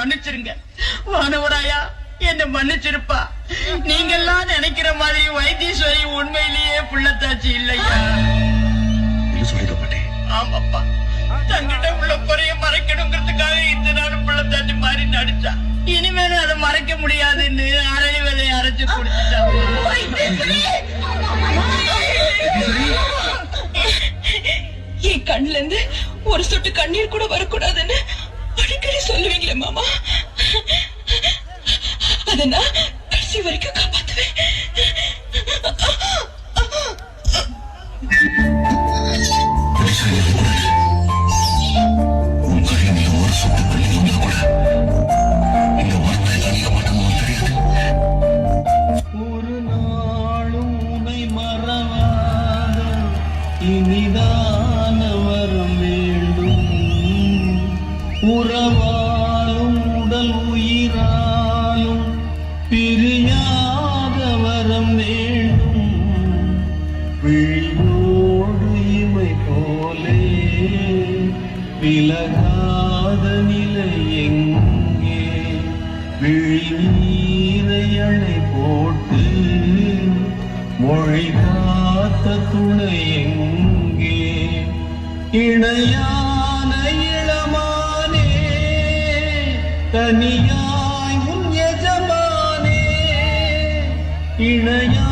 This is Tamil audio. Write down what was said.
மன்னிச்சிருங்க. வானவராயா என்ன மன்னிச்சிருப்பா. நீங்க எல்லாம் நினைக்கிற மாதிரி வைத்தீஸ்வரி உண்மையிலேயே புள்ளத்தாச்சி இல்லையா? சொல்லிட மாட்டேன். ஆமாப்பா, தங்கிட்ட உள்ள குறைய மறைக்கணுங்கிறதுக்காக இந்த நாள் புள்ளத்தாச்சி மாதிரி நடிச்சா. இனிமேல அதை மறைக்க முடியாதுன்னு அரளி விதையை அரைச்சு குடிச்சிட்டாங்க. என் கண்ணுல இருந்து ஒரு சொட்டு கண்ணீர் கூட வரக்கூடாதுன்னு அடிக்கடி சொல்லுவீங்களே மாமா. அத நான் கடைசி வரைக்கும் காப்பாத்துவேன். ஒரு நாளும் உனை மறவாத இனிதான வரம் வேண்டும். உறவாலும் உடல் உயிராலும் பிரியாத வரம் வேண்டும். விழியோடு இமை போலே விலகாத நிலை எங்கே? விழிநீரை அணை போட்டு மொழி காத்த துணை எங்கே? இணையான இளமானே தனியாய் உன் எஜமானே. இணையா